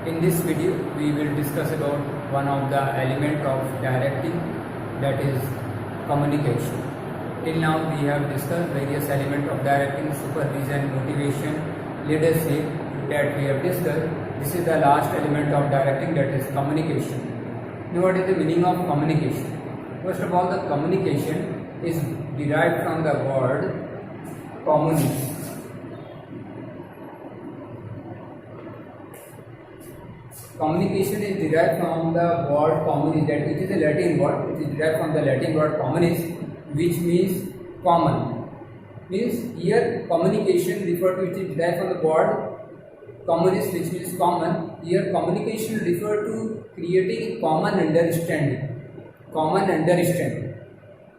In this video, we will discuss about one of the element of directing, that is communication. Till now, we have discussed various elements of directing: supervision, motivation, leadership, that we have discussed. This is the last element of directing, that is communication. Now, what is the meaning of communication? First of all, the communication is derived from the word communis. Communication is derived from the word communis, that it is a Latin word. It is derived from the Latin word communis, which means common. Means here communication refer to, it is derived from the word communis, which means common. Here communication refer to creating common understanding. Common understanding.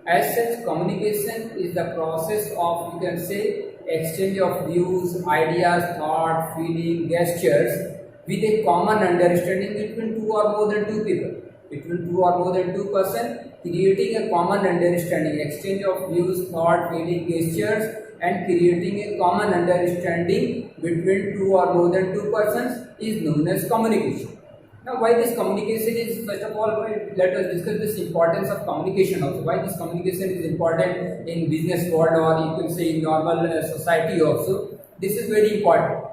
As such, communication is the process of, you can say, exchange of views, ideas, thought, feeling, gestures, with a common understanding between two or more than two people, between two or more than two persons, creating a common understanding, exchange of views, thought, feeling, gestures, and creating a common understanding between two or more than two persons is known as communication. Now, why this communication is, first of all, let us discuss this importance of communication also. Why this communication is important in business world, or you can say in normal society also. This is very important.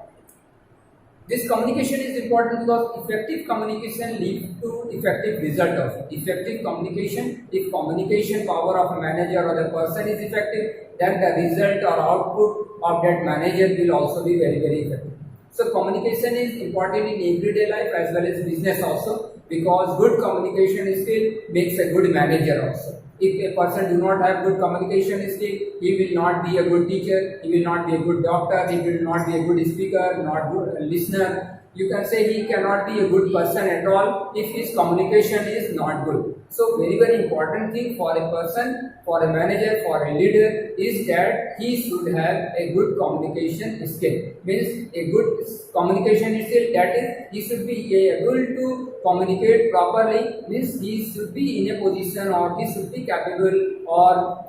This communication is important because effective communication leads to effective result also. Effective communication, if communication power of a manager or the person is effective, then the result or output of that manager will also be very, very effective. So communication is important in everyday life as well as business also, because good communication skill makes a good manager also. If a person do not have good communication skill, he will not be a good teacher, he will not be a good doctor, he will not be a good speaker, not good listener. You can say he cannot be a good person at all if his communication is not good. So very, very important thing for a person, for a manager, for a leader is that he should have a good communication skill. Means a good communication skill, that is, he should be able to communicate properly. Means he should be in a position, or he should be capable or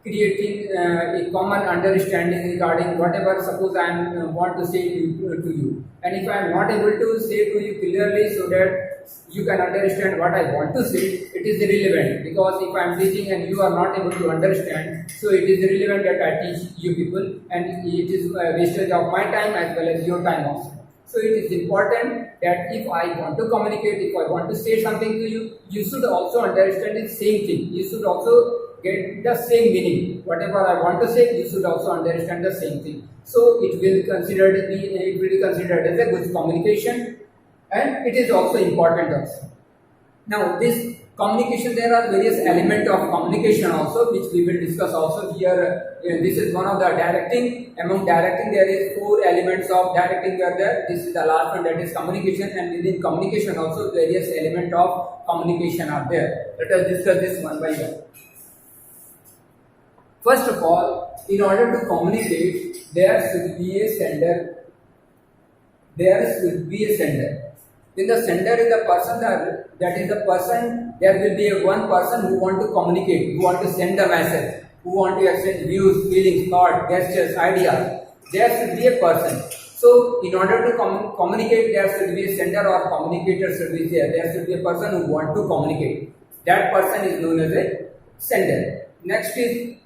creating a common understanding regarding whatever, suppose I want to say to you, and if I am not able to say to you clearly so that you can understand what I want to say, it is irrelevant, because if I am teaching and you are not able to understand, so it is irrelevant that I teach you people, and it is a wastage of my time as well as your time also. So it is important that if I want to communicate, if I want to say something to you, you should also understand the same thing. You should also get the same meaning. Whatever I want to say, you should also understand the same thing. So it will be considered as a good communication, and it is also important also. Now this communication, there are various elements of communication also, which we will discuss also here. This is one of the directing. Among directing, there is 4 elements of directing are there. This is the last one, that is communication, and within communication also various elements of communication are there. Let us discuss this one by one. First of all, in order to communicate, there should be a sender. There should be a sender. Then the sender is the person, that is the person, there will be a one person who want to communicate, who want to send a message, who want to exchange views, feelings, thought, gestures, ideas. There should be a person. So in order to communicate, there should be a sender or communicator should be there. There should be a person who want to communicate. That person is known as a sender. Next is,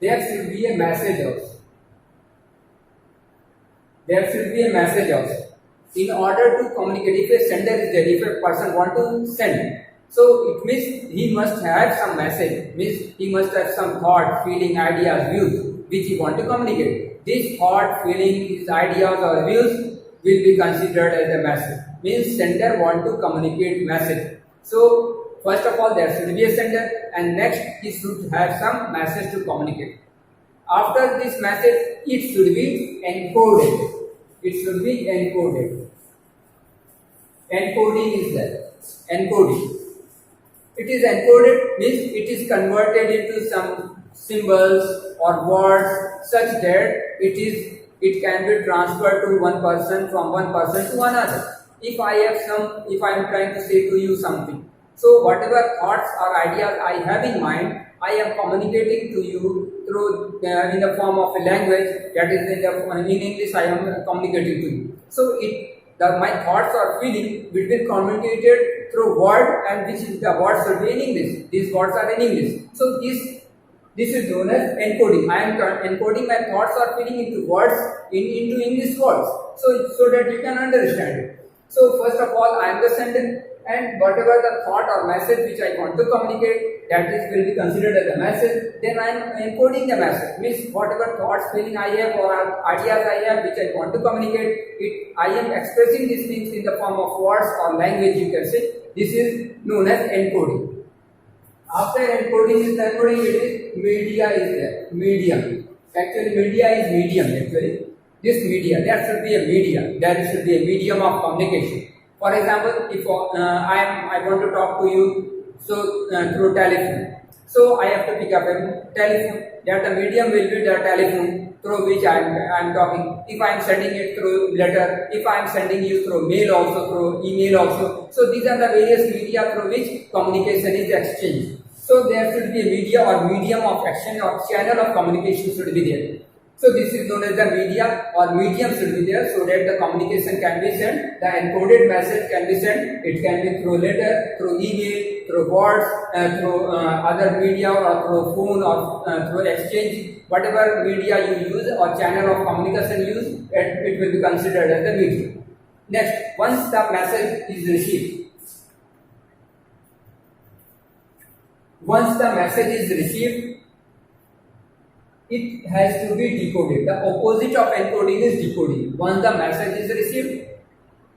there should be a message also. There should be a message also. In order to communicate, if a sender is there, if a person want to send, so it means he must have some message, means he must have some thought, feeling, ideas, views, which he want to communicate. This thought, feeling, these ideas or views will be considered as a message. Means sender want to communicate message. So first of all, there should be a sender, and next he should have some message to communicate. After this message, it should be encoded. It should be encoded. Encoding is there. Encoding. It is encoded, means it is converted into some symbols or words such that it can be transferred to one person, from one person to another. If I am trying to say to you something, so whatever thoughts or ideas I have in mind, I am communicating to you through in the form of a language, that is in English I am communicating to you. So my thoughts or feeling will be communicated through word, and which is the words should be in English. These words are in English. So this is known as encoding. I am encoding my thoughts or feeling into words into English words. So that you can understand it. So first of all, I am the sender, and whatever the thought or message which I want to communicate, that is will be considered as a message. Then I am encoding the message. Means whatever thoughts, feeling I have or ideas I have which I want to communicate, I am expressing these things in the form of words or language, you can say. This is known as encoding. After encoding is it is media is there. Medium. Actually, media is medium. Actually, this media, there should be a media. There should be a medium of communication. For example, if I want to talk to you, so through telephone. So I have to pick up a telephone. That the medium will be the telephone through which I am talking. If I am sending it through letter, if I am sending you through mail also, through email also. So these are the various media through which communication is exchanged. So there should be a media or medium of action or channel of communication should be there. So this is known as the media or medium should be there, so that the communication can be sent, the encoded message can be sent. It can be through letter, through email, through words, through other media, or through phone, or through exchange. Whatever media you use or channel of communication use, it will be considered as the medium. Next, once the message is received, it has to be decoded. The opposite of encoding is decoding. Once the message is received,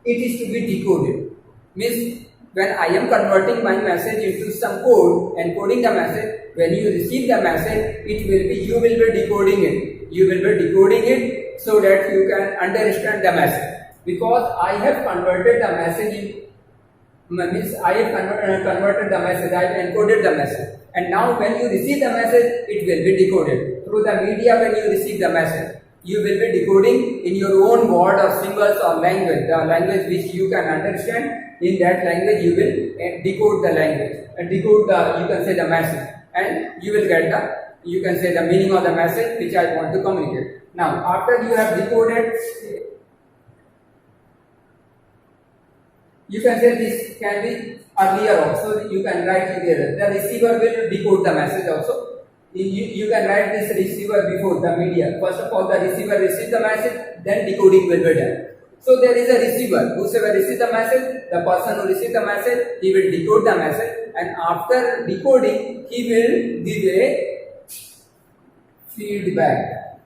it is to be decoded. Means when I am converting my message into some code, encoding the message, when you receive the message, you will be decoding it. You will be decoding it so that you can understand the message. Because I have converted the message I have converted the message, I have encoded the message. And now when you receive the message, it will be decoded. Through the media, when you receive the message, you will be decoding in your own word or symbols or language, the language which you can understand. In that language, you will decode the language and decode you can say the message, and you will get you can say the meaning of the message which I want to communicate. Now, after you have decoded, you can say this can be earlier also. You can write together. The receiver will decode the message also. You can write this receiver before the media. First of all, the receiver receives the message, then decoding will be done. So there is a receiver. Whosoever receives the message, the person who receives the message, he will decode the message, and after decoding, he will give a feedback.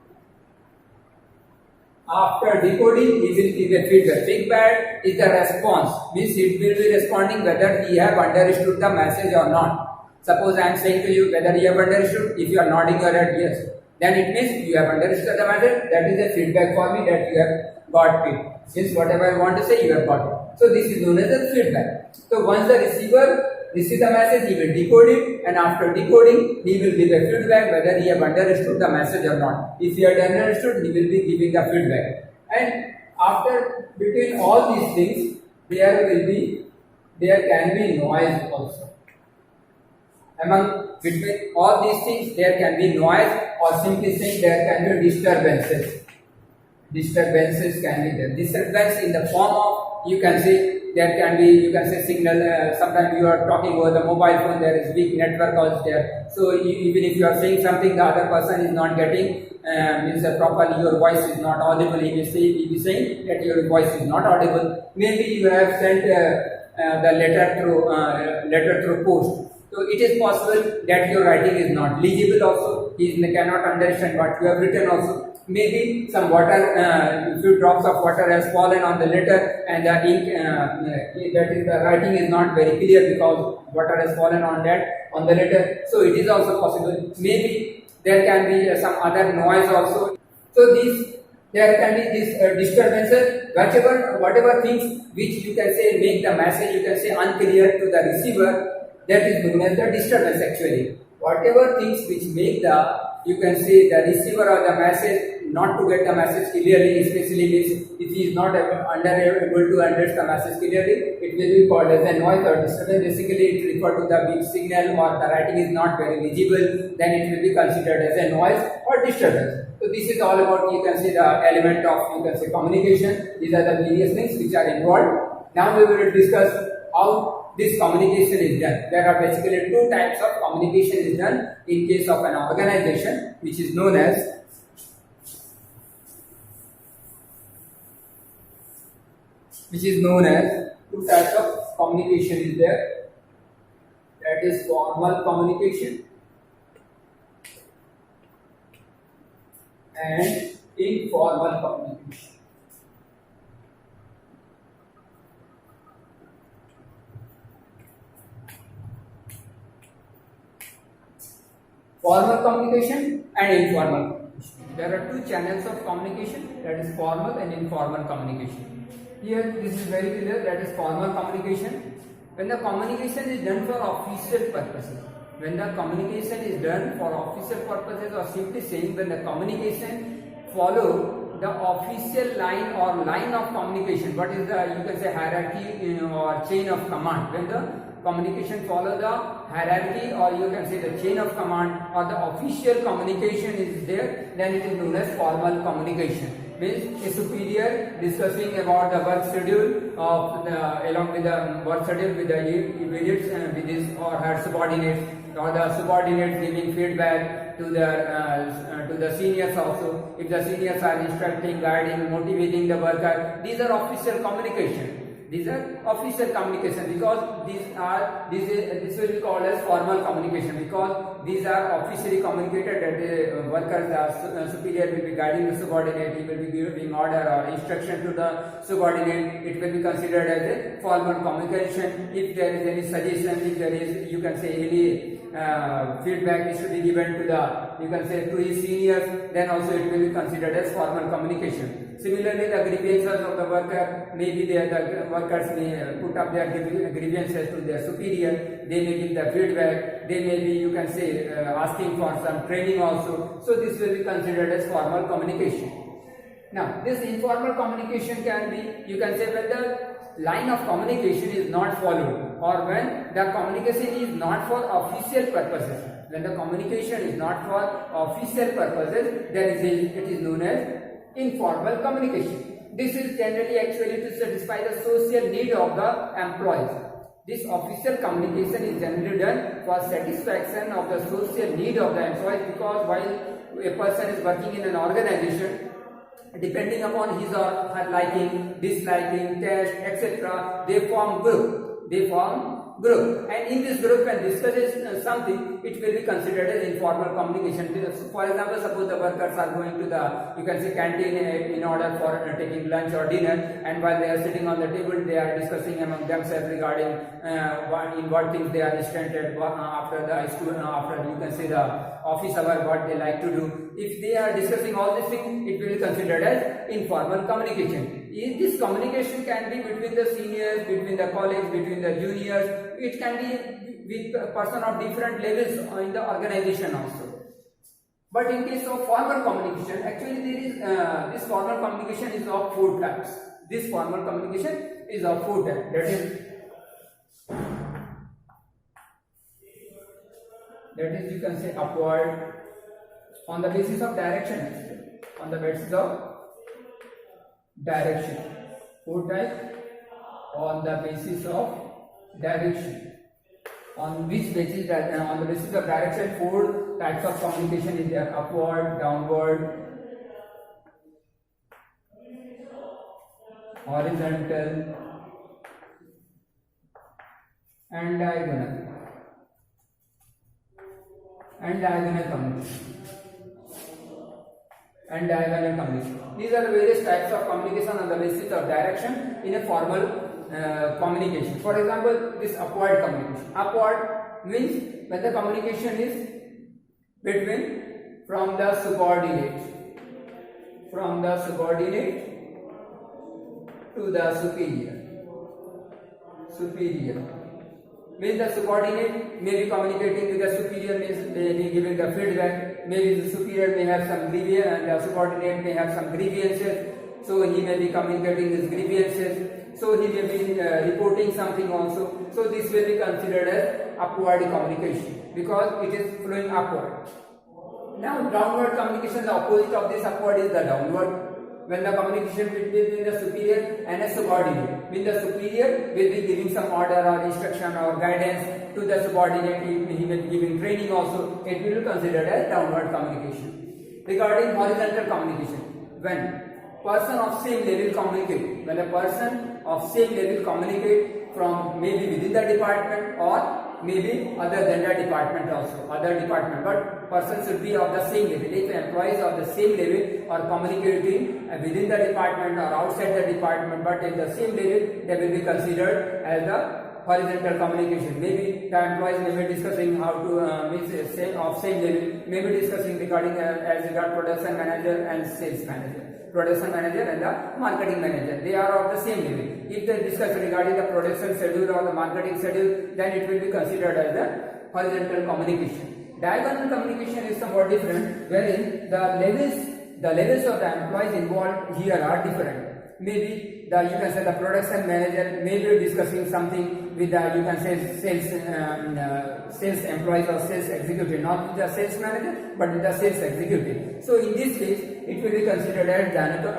After decoding, he will give a feedback. Feedback is the response. Means it will be responding whether he have understood the message or not. Suppose I am saying to you whether you have understood. If you are nodding your head yes, then it means you have understood the message. That is a feedback for me that you have got it. Since whatever I want to say, you have got it. So this is known as a feedback. So once the receiver receives the message, he will decode it, and after decoding, he will give a feedback whether he have understood the message or not. If he had understood, he will be giving the feedback. And after between all these things, there can be noise also. Between all these things, there can be noise, or simply saying there can be disturbances. Disturbances can be there. Disturbance in the form of, you can say, there can be, you can say signal, sometimes you are talking over the mobile phone, there is weak network also there. So even if you are saying something, the other person is not getting, means properly your voice is not audible, he will be saying that your voice is not audible. Maybe you have sent the letter through post. So it is possible that your writing is not legible also, he cannot understand what you have written also. Maybe some water, few drops of water has fallen on the letter, and the ink, that is the writing is not very clear because water has fallen on the letter. So it is also possible. Maybe there can be some other noise also. So there can be these disturbances, whatever things which you can say make the message, you can say unclear to the receiver, that is known as the disturbance actually. Whatever things which make you can say the receiver or the message not to get the message clearly, especially means if he is not able to understand the message clearly, it will be called as a noise or disturbance. Basically, it refers to the big signal or the writing is not very visible, then it will be considered as a noise or disturbance. So this is all about, you can see, the element of, you can say, communication. These are the various things which are involved. Now we will discuss how this communication is done. There are basically two types of communication is done in case of an organization, which is known as two types of communication is there. That is formal communication and informal communication. Formal communication and informal communication. There are two channels of communication, that is formal and informal communication. Here this is very clear, that is formal communication. When the communication is done for official purposes, when the communication is done for official purposes, or simply saying when the communication follow the official line or line of communication, what is the, you can say, hierarchy or chain of command. When the communication follow the hierarchy, or you can say the chain of command, or the official communication is there, then it is known as formal communication. Means a superior discussing about the work schedule of along with the work schedule with the immediates with his or her subordinates, or the subordinates giving feedback to the seniors also. If the seniors are instructing, guiding, motivating the worker, these are official communication. These are official communication, because this will be called as formal communication, because these are officially communicated that the workers, the superior will be guiding the subordinate, he will be giving order or instruction to the subordinate. It will be considered as a formal communication. If there is any suggestion, if there is, you can say, any feedback is to be given to the, you can say, to his seniors, then also it will be considered as formal communication. Similarly, the grievances of the worker, maybe the workers may put up their grievances to their superior, they may give the feedback, they may be, you can say, asking for some training also. So this will be considered as formal communication. Now, this informal communication can be, you can say, when the line of communication is not followed, or when the communication is not for official purposes. When the communication is not for official purposes, then it is known as informal communication. This is generally actually to satisfy the social need of the employees. This official communication is generally done for satisfaction of the social need of the employees, because while a person is working in an organization, depending upon his or her liking, disliking, taste, etc., they form group. And in this group, when discusses something, it will be considered as informal communication. For example, suppose the workers are going to the, you can say, canteen in order for taking lunch or dinner, and while they are sitting on the table, they are discussing among themselves regarding what things they are interested after the school, after, you can say, the office hour, what they like to do. If they are discussing all these things, it will be considered as informal communication. This communication can be between the seniors, between the colleagues, between the juniors. It can be with a person of different levels in the organization also. But in case of formal communication, actually there is this formal communication is of four types. This formal communication is of four types. That is, you can say, upward, on the basis of direction. On the basis of direction. Four types on the basis of direction. On which basis? On the basis of direction, four types of communication is there: upward, downward, horizontal, and diagonal. Communication. These are the various types of communication on the basis of direction in a formal communication. For example, this upward communication. Upward means when the communication is between from the subordinate to the superior. Means the subordinate may be communicating with the superior, means they may be giving the feedback. Maybe the superior may have some grievance and the subordinate may have some grievances, so he may be communicating his grievances, so he may be reporting something also. So this will be considered as upward communication, because it is flowing upward. now downward communication, the opposite of this upward is the downward. When the communication between the superior and a subordinate, when the superior will be giving some order or instruction or guidance to the subordinate, he will be giving training also, it will be considered as downward communication. Regarding horizontal communication, when person of same level communicate, when a person of same level communicate from maybe within the department or maybe other than the department also, other department, but person should be of the same level. If employees of the same level are communicating within the department or outside the department but in the same level, they will be considered as the horizontal communication. Maybe the employees may be discussing how to of same level, may be discussing regarding as regard production manager and sales manager. Production manager and the marketing manager, they are of the same level. If they discuss regarding the production schedule or the marketing schedule, then it will be considered as the horizontal communication. Diagonal communication is somewhat different, wherein the levels of the employees involved here are different. Maybe you can say the production manager may be discussing something with the you can say sales employees or sales executive, not with the sales manager but with the sales executive. So in this case, it will be considered as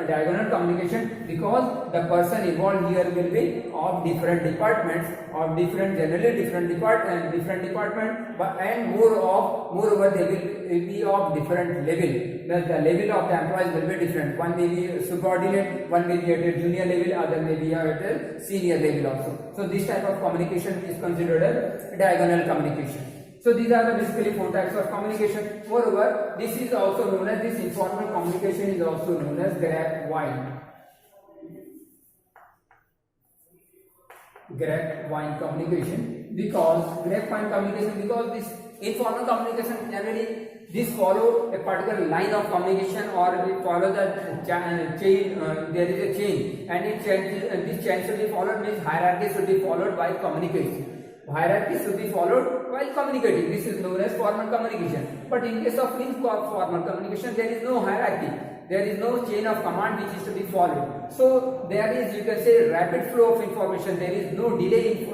diagonal communication because the person involved here will be of different departments, of generally different department, but and moreover they will be of different level. The level of the employees will be different. One may be subordinate, one may be at a junior level, other may be at a senior level also. So this type of communication is considered as diagonal communication. So these are the basically 4 types of communication. Moreover, this is also known as, this informal communication is also known as grapevine. Grapevine communication, because this informal communication generally this follow a particular line of communication or it follow the chain, there is a chain and this chain should be followed, means hierarchy should be followed by communication. Hierarchy should be followed while communicating. This is known as formal communication. But in case of informal communication, there is no hierarchy. There is no chain of command which is to be followed. So there is, you can say, rapid flow of information. There is no delay in,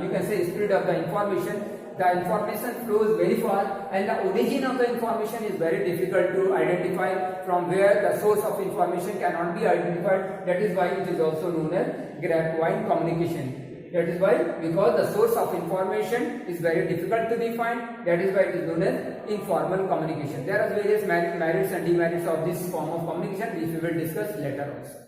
you can say, speed of the information. The information flows very fast and the origin of the information is very difficult to identify, from where the source of information cannot be identified. That is why it is also known as grapevine communication. That is why, because the source of information is very difficult to define, that is why it is known as informal communication. There are various merits and demerits of this form of communication which we will discuss later also.